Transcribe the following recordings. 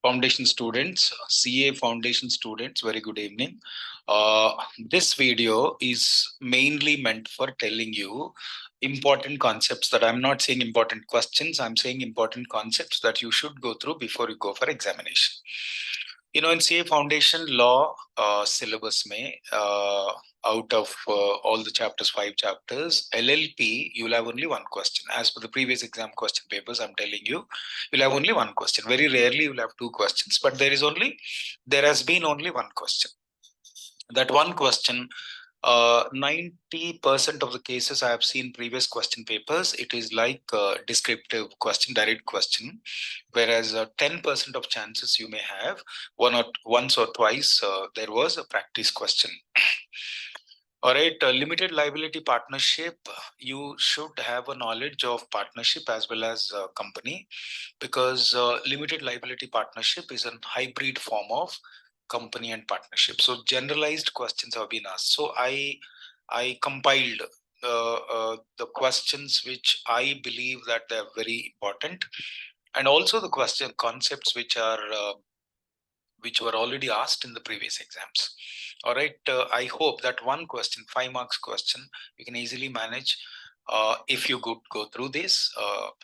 Foundation students, CA Foundation students, very good evening. This video is mainly meant for telling you important concepts that I'm not saying important questions, I'm saying important concepts that you should go through before you go for examination. You know, in CA Foundation law syllabus may out of all the chapters, 5 chapters, LLP, you'll have only one question. As per the previous exam question papers, I'm telling you, you'll have only one question. Very rarely you'll have two questions, but there has been only one question. That one question, 90% of the cases I have seen previous question papers, it is like a descriptive question, direct question, whereas 10% of chances you may have once or twice there was a practice question. All right, limited liability partnership, you should have a knowledge of partnership as well as company, because limited liability partnership is a hybrid form of company and partnership. So generalized questions have been asked. So I compiled the questions which I believe that they're very important, and also the question concepts which were already asked in the previous exams. All right, I hope that one question, 5 marks question, you can easily manage if you go through this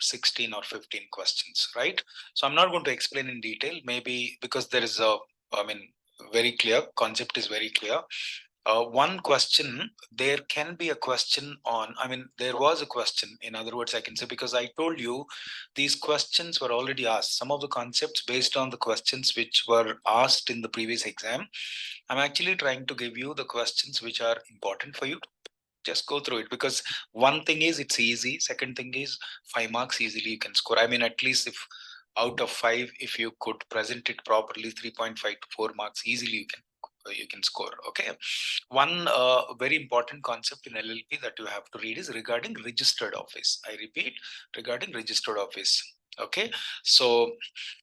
16 or 15 questions, right? So I'm not going to explain in detail, maybe because there is very clear concept is very clear. One question, there can be a question on, there was a question, in other words, I can say, because I told you these questions were already asked. Some of the concepts based on the questions which were asked in the previous exam, I'm actually trying to give you the questions which are important for you. Just go through it, because one thing is it's easy. Second thing is 5 marks easily you can score. At least if out of 5, if you could present it properly, 3.5 to 4 marks easily you can score. Okay, one very important concept in LLP that you have to read is regarding registered office. I repeat, regarding registered office. Okay, so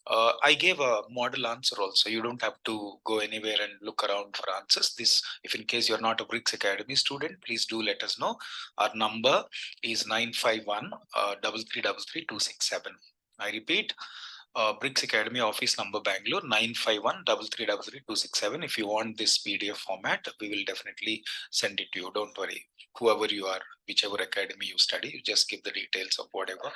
I gave a model answer also. You don't have to go anywhere and look around for answers. This, if in case you're not a Bricks Academy student, please do let us know. Our number is 951 3333 267. I repeat, Bricks Academy office number Bangalore 951 3333 267. If you want this PDF format, we will definitely send it to you. Don't worry. Whoever you are, whichever academy you study, you just give the details of whatever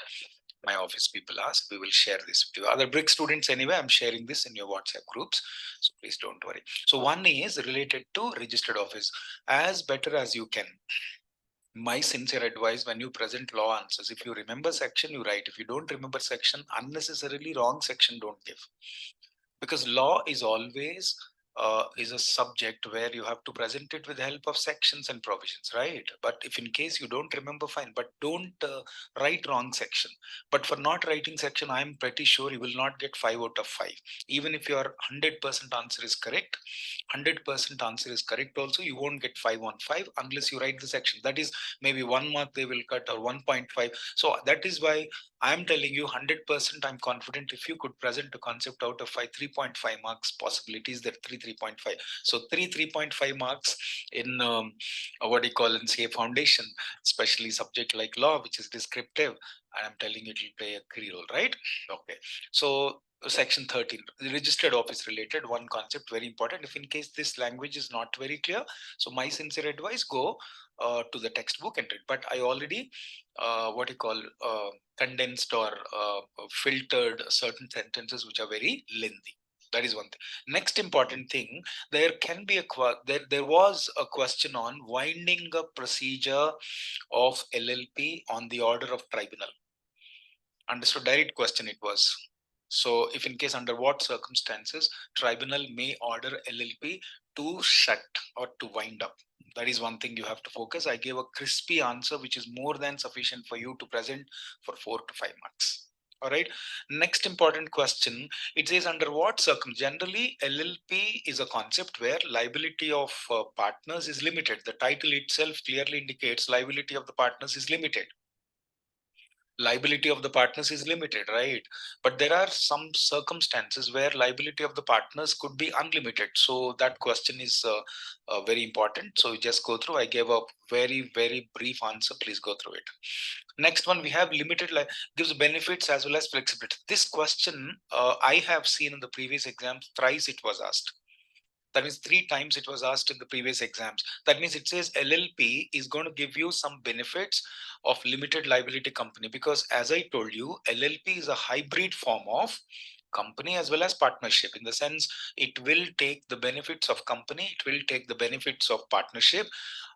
my office people ask. We will share this with you. Other Brick students anyway, I'm sharing this in your WhatsApp groups, so please don't worry. So one is related to registered office. As better as you can, my sincere advice, when you present law answers, if you remember section, you write. If you don't remember section, unnecessarily wrong section don't give, because law is always is a subject where you have to present it with the help of sections and provisions, right? But if in case you don't remember, fine, but don't write wrong section. But for not writing section, I'm pretty sure you will not get 5 out of 5. Even if your 100% answer is correct, 100% answer is correct also, you won't get 5 on 5 unless you write the section. That is maybe 1 mark they will cut, or 1.5. So that is why I'm telling you 100% I'm confident if you could present a concept out of 5, 3.5 marks possibilities, that 3.5. So 3.5 marks in what do you call in CA Foundation, especially subject like law, which is descriptive, and I'm telling you it will play a key role, right? Okay. So section 13, registered office related, one concept very important. If in case this language is not very clear, so my sincere advice, go to the textbook and read. But I already condensed or filtered certain sentences which are very lengthy. That is one thing. Next important thing, there can be there was a question on winding up procedure of LLP on the order of tribunal. Understood? Direct question it was. So if in case, under what circumstances tribunal may order LLP to shut or to wind up. That is one thing you have to focus. I gave a crispy answer which is more than sufficient for you to present for 4 to 5 marks. All right. Next important question. It says under what generally LLP is a concept where liability of partners is limited. The title itself clearly indicates liability of the partners is limited. liability of the partners is limited, right? But there are some circumstances where liability of the partners could be unlimited. So that question is very important. So just go through. I gave a very brief answer. Please go through it. Next one, we have limited gives benefits as well as flexibility. This question I have seen in the previous exams, thrice it was asked. That means 3 times it was asked in the previous exams. That means it says LLP is going to give you some benefits of limited liability company, because as I told you, LLP is a hybrid form of company as well as partnership, in the sense it will take the benefits of company, it will take the benefits of partnership.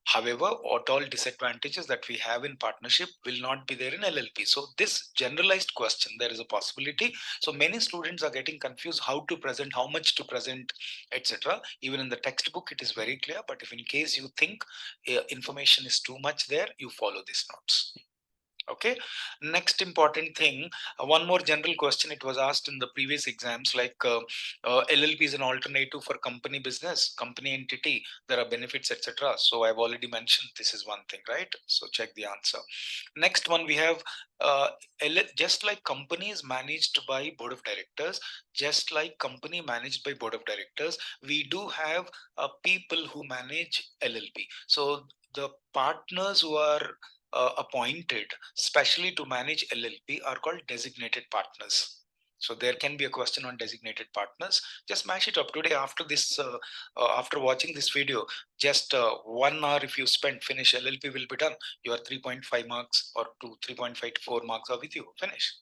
However, all disadvantages that we have in partnership will not be there in LLP. So this generalized question, there is a possibility. So many students are getting confused how to present, how much to present, etc. Even in the textbook, it is very clear. But if in case you think information is too much there, you follow these notes. Okay. Next important thing, one more general question it was asked in the previous exams, like LLP is an alternative for company business, company entity, there are benefits, etc. So I've already mentioned this is one thing, right? So check the answer. Next one, we have just like company is managed by board of directors, just like company managed by board of directors, we do have people who manage LLP. So the partners who are appointed specially to manage LLP are called designated partners. So there can be a question on designated partners. Just mash it up today after this, after watching this video. Just 1 hour if you spend, finish LLP will be done. Your 3.5 marks or 3.5 to 4 marks are with you. Finish.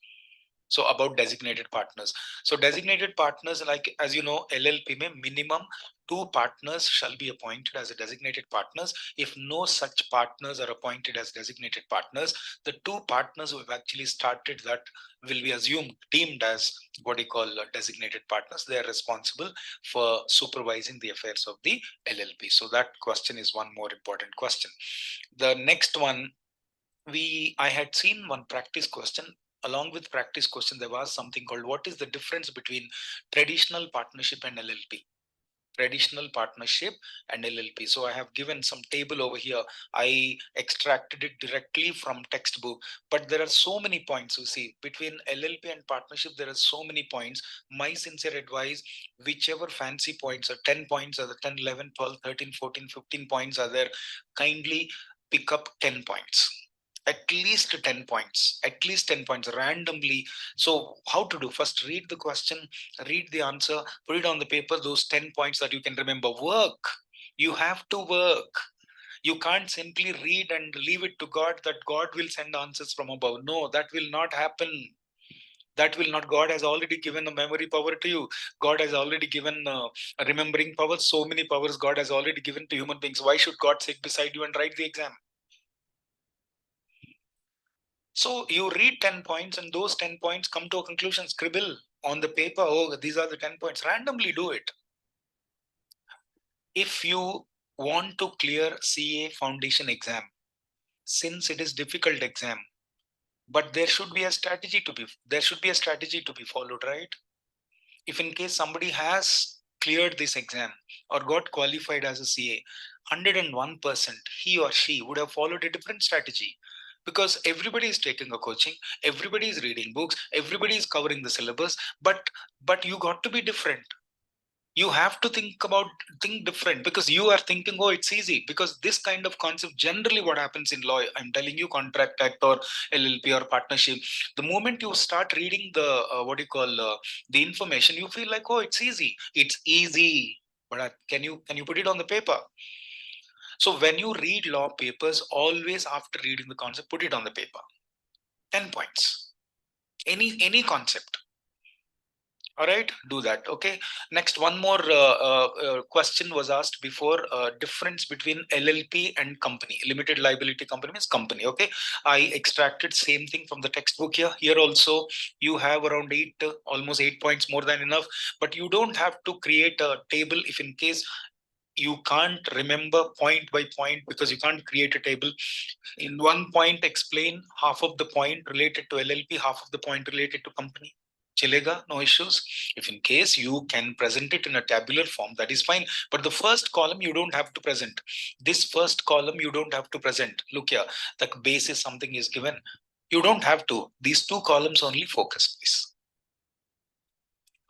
So about designated partners. So designated partners, like as you know, LLP mein minimum 2 partners shall be appointed as a designated partners. If no such partners are appointed as designated partners, the 2 partners who have actually started that will be assumed, deemed as what you call designated partners. They are responsible for supervising the affairs of the LLP. So that question is one more important question. The next one, I had seen one practice question. Along with practice question, there was something called, what is the difference between traditional partnership and LLP? Traditional partnership and LLP. So I have given some table over here. I extracted it directly from textbook, but there are so many points. You see, between LLP and partnership, there are so many points. My sincere advice, whichever fancy points are 10 points are the 10, 11, 12, 13, 14, 15 points are there, kindly pick up 10 points. At least 10 points, at least 10 points randomly. So how to do? First, read the question, read the answer, put it on the paper, those 10 points that you can remember. Work. You have to work. You can't simply read and leave it to God that God will send answers from above. No, that will not happen. That will not. God has already given a memory power to you. God has already given a remembering power. So many powers God has already given to human beings. Why should God sit beside you and write the exam? So you read 10 points and those 10 points come to a conclusion, scribble on the paper. Oh, these are the 10 points. Randomly do it. If you want to clear CA foundation exam, since it is difficult exam, but there should be a strategy to be followed, right? If in case somebody has cleared this exam or got qualified as a CA, 101% he or she would have followed a different strategy, because everybody is taking a coaching, everybody is reading books, everybody is covering the syllabus, but you got to be different. You have to think different, because you are thinking, oh, it's easy. Because this kind of concept, generally what happens in law, I'm telling you, contract act or LLP or partnership, the moment you start reading the the information, you feel like, oh, it's easy, but can you put it on the paper? So when you read law papers, always after reading the concept, put it on the paper. 10 points, any concept. All right, do that. Okay. Next, one more question was asked before. Difference between LLP and company. Limited liability company means company. Okay. I extracted same thing from the textbook here. Here also you have around almost 8 points, more than enough. But you don't have to create a table if in case you can't remember point by point, because you can't create a table. In one point, explain half of the point related to LLP, half of the point related to company. Chalega, no issues. If in case you can present it in a tabular form, that is fine. But the first column you don't have to present. This first column you don't have to present. Look here, the basis something is given. You don't have to. These two columns only focus, please.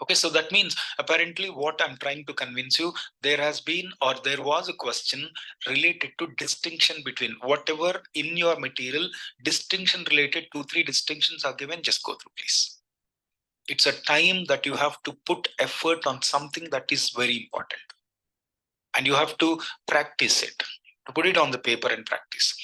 Okay, so that means apparently what I'm trying to convince you, there has been or there was a question related to distinction between whatever in your material, distinction related, 2-3 distinctions are given, just go through, please. It's a time that you have to put effort on something that is very important. And you have to practice it, to put it on the paper and practice.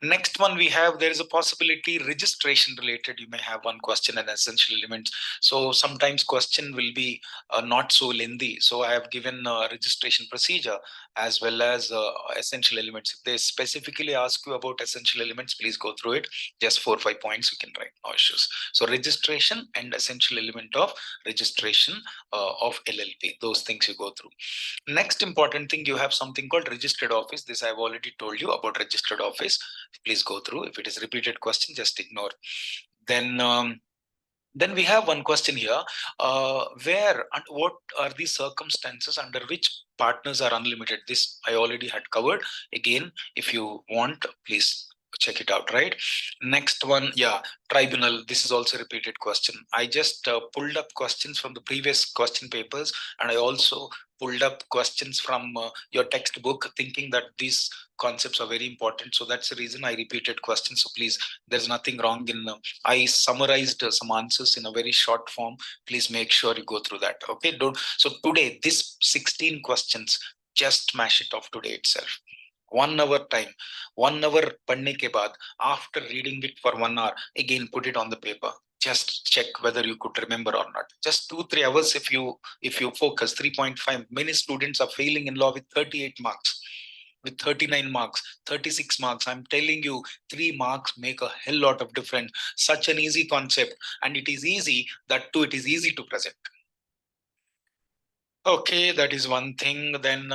Next one we have, there is a possibility registration related. You may have one question and essential elements. So sometimes question will be not so lengthy. So I have given registration procedure as well as essential elements. If they specifically ask you about essential elements, please go through it. Just 4 or 5 points you can write, no issues. So registration and essential element of registration of LLP, those things you go through. Next important thing, you have something called registered office. This I've already told you about registered office. Please go through. If it is repeated question, just ignore. Then we have one question here, where and what are the circumstances under which partners are unlimited? This I already had covered. Again, if you want, please check it out, right? Next one, yeah, tribunal. This is also a repeated question. I just pulled up questions from the previous question papers, and I also pulled up questions from your textbook, thinking that these concepts are very important. So that's the reason I repeated questions. So please, there's nothing wrong in I summarized some answers in a very short form. Please make sure you go through that. Okay, don't. So today, this 16 questions, just mash it off today itself. 1 hour time, 1 hour padne ke baad, after reading it for 1 hour, again put it on the paper. Just check whether you could remember or not. Just 2-3 hours if you focus. 3.5. Many students are failing in law with 38 marks. With 39 marks, 36 marks. I'm telling you, 3 marks make a hell lot of difference. Such an easy concept, and it is easy, that too it is easy to present. Okay, that is one thing. Then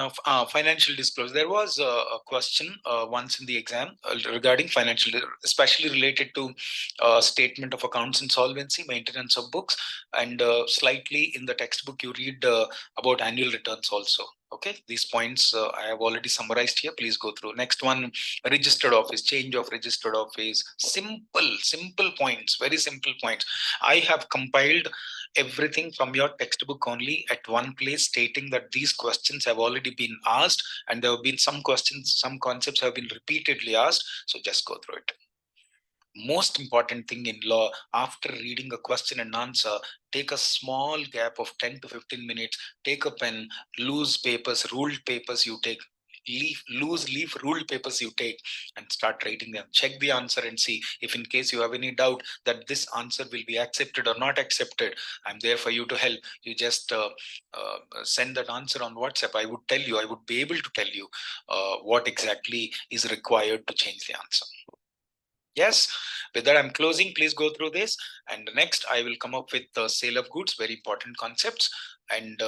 financial disclosure. There was a question once in the exam regarding financial, especially related to statement of accounts insolvency, maintenance of books, and slightly in the textbook you read about annual returns also. Okay, these points I have already summarized here. Please go through. Next one, registered office, change of registered office. Simple points, very simple points. I have compiled everything from your textbook only at one place, stating that these questions have already been asked, and there have been some questions, some concepts have been repeatedly asked. So just go through it. Most important thing in law, after reading a question and answer, take a small gap of 10 to 15 minutes, take a pen, loose papers, ruled papers you take, loose leaf ruled papers you take, and start writing them. Check the answer and see if in case you have any doubt that this answer will be accepted or not accepted. I'm there for you to help. You just send that answer on WhatsApp. I would tell you, I would be able to tell you what exactly is required to change the answer. Yes, with that I'm closing. Please go through this, and next I will come up with the sale of goods, very important concepts, and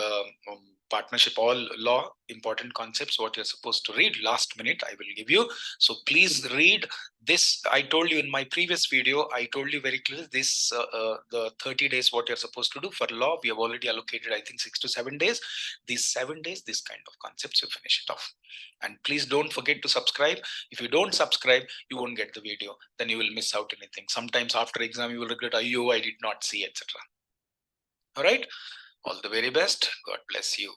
partnership, all law, important concepts, what you're supposed to read. Last minute I will give you. So please read this. I told you in my previous video, I told you very clearly this, the 30 days, what you're supposed to do. For law, we have already allocated, I think, 6 to 7 days. These 7 days, this kind of concepts, you finish it off. And please don't forget to subscribe. If you don't subscribe, you won't get the video. Then you will miss out anything. Sometimes after exam, you will regret, oh, I did not see, etc. All right. All the very best. God bless you.